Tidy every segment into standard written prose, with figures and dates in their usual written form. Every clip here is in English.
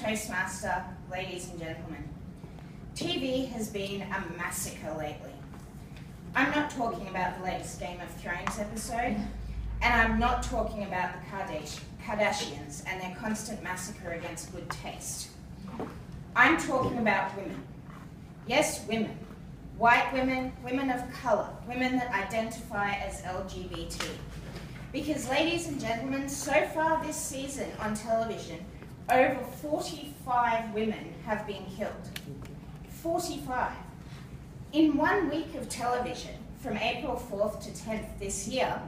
Toastmaster, ladies and gentlemen. TV has been a massacre lately. I'm not talking about the latest Game of Thrones episode, and I'm not talking about the Kardashians and their constant massacre against good taste. I'm talking about women. Yes, women. White women, women of colour, women that identify as LGBT. Because, ladies and gentlemen, so far this season on television, over 45 women have been killed. 45. In 1 week of television, from April 4th to 10th this year,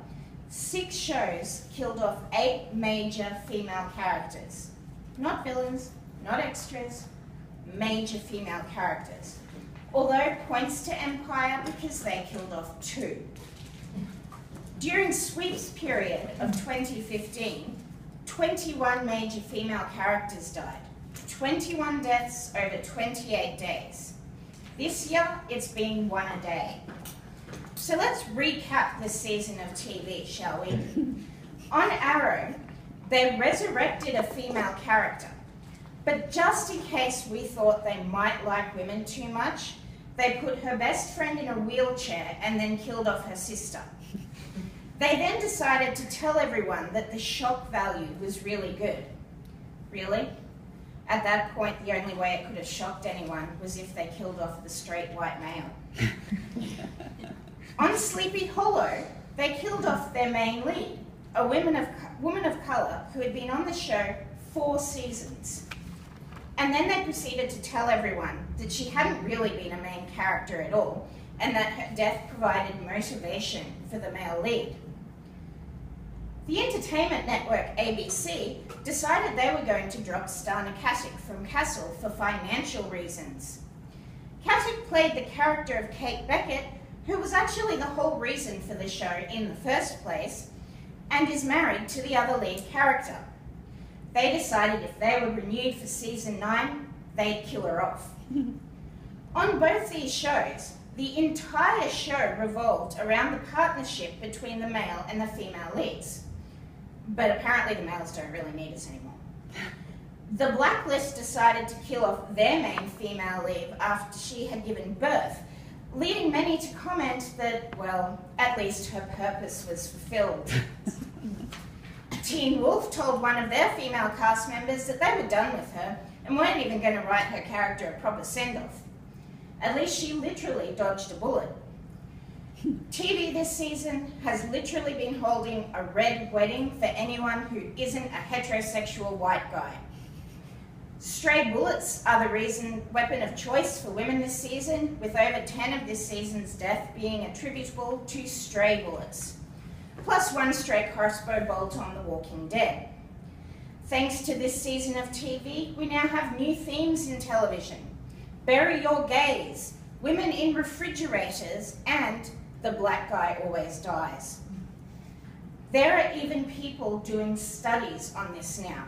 6 shows killed off 8 major female characters. Not villains, not extras, major female characters. Although points to Empire because they killed off 2. During Sweep's period of 2015, 21 major female characters died. 21 deaths over 28 days. This year, it's been 1 a day. So let's recap this season of TV, shall we? On Arrow, they resurrected a female character. But just in case we thought they might like women too much, they put her best friend in a wheelchair and then killed off her sister. They then decided to tell everyone that the shock value was really good. Really? At that point, the only way it could have shocked anyone was if they killed off the straight white male. On Sleepy Hollow, they killed off their main lead, a woman of colour who had been on the show 4 seasons. And then they proceeded to tell everyone that she hadn't really been a main character at all, and that her death provided motivation for the male lead. The entertainment network ABC decided they were going to drop Stana Katic from Castle for financial reasons. Katic played the character of Kate Beckett, who was actually the whole reason for the show in the first place, and is married to the other lead character. They decided if they were renewed for season 9, they'd kill her off. On both these shows, the entire show revolved around the partnership between the male and the female leads. But apparently the males don't really need us anymore. The Blacklist decided to kill off their main female lead after she had given birth, leading many to comment that, well, at least her purpose was fulfilled. Teen Wolf told one of their female cast members that they were done with her and weren't even going to write her character a proper send-off. At least she literally dodged a bullet. TV this season has literally been holding a red wedding for anyone who isn't a heterosexual white guy. Stray bullets are the weapon of choice for women this season, with over 10 of this season's death being attributable to stray bullets, plus 1 stray crossbow bolt on The Walking Dead. Thanks to this season of TV, we now have new themes in television. Bury Your Gays, Women in Refrigerators, and The Black Guy Always Dies. There are even people doing studies on this now.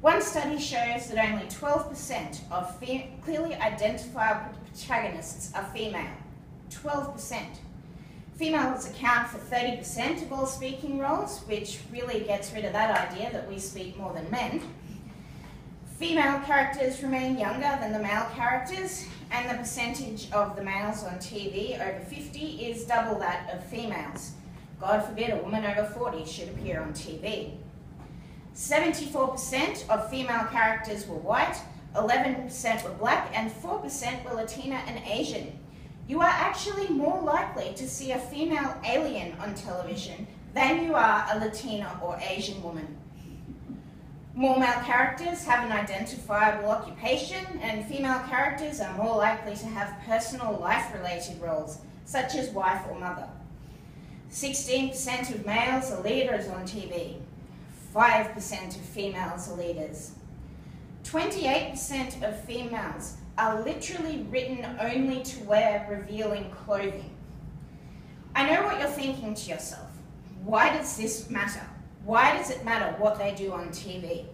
One study shows that only 12% of clearly identifiable protagonists are female. 12%. Females account for 30% of all speaking roles, which really gets rid of that idea that we speak more than men. Female characters remain younger than the male characters, and the percentage of the males on TV over 50 is double that of females. God forbid a woman over 40 should appear on TV. 74% of female characters were white, 11% were black, and 4% were Latina and Asian. You are actually more likely to see a female alien on television than you are a Latina or Asian woman. More male characters have an identifiable occupation, and female characters are more likely to have personal life-related roles, such as wife or mother. 16% of males are leaders on TV. 5% of females are leaders. 28% of females are literally written only to wear revealing clothing. I know what you're thinking to yourself. Why does this matter? Why does it matter what they do on TV?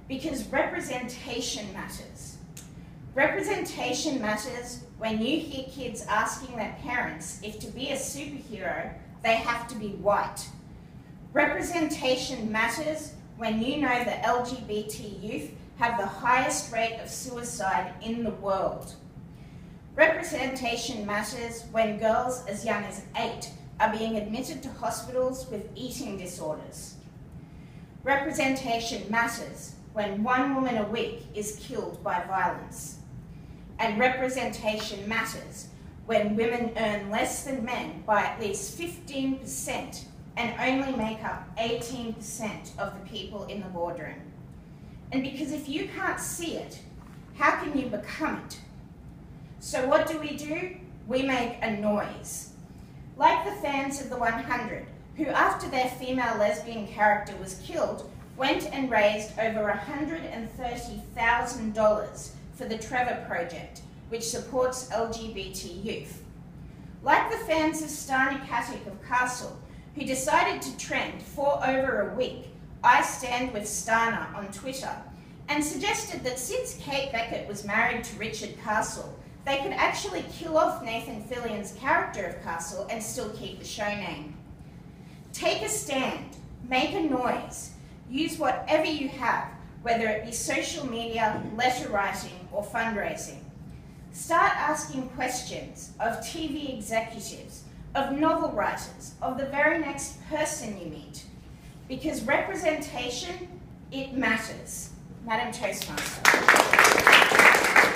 Because representation matters. Representation matters when you hear kids asking their parents if to be a superhero, they have to be white. Representation matters when you know that LGBT youth have the highest rate of suicide in the world. Representation matters when girls as young as 8 are being admitted to hospitals with eating disorders. Representation matters when 1 woman a week is killed by violence. And representation matters when women earn less than men by at least 15% and only make up 18% of the people in the boardroom. And because if you can't see it, how can you become it? So what do? We make a noise. Like the fans of the 100, who after their female lesbian character was killed, went and raised over $130,000 for the Trevor Project, which supports LGBT youth. Like the fans of Stani Katic of Castle, who decided to trend for over a week, I Stand with Stana on Twitter, and suggested that since Kate Beckett was married to Richard Castle, they could actually kill off Nathan Fillion's character of Castle and still keep the show name. Take a stand, make a noise, use whatever you have, whether it be social media, letter writing, or fundraising. Start asking questions of TV executives, of novel writers, of the very next person you meet. Because representation, it matters. Madam Toastmaster.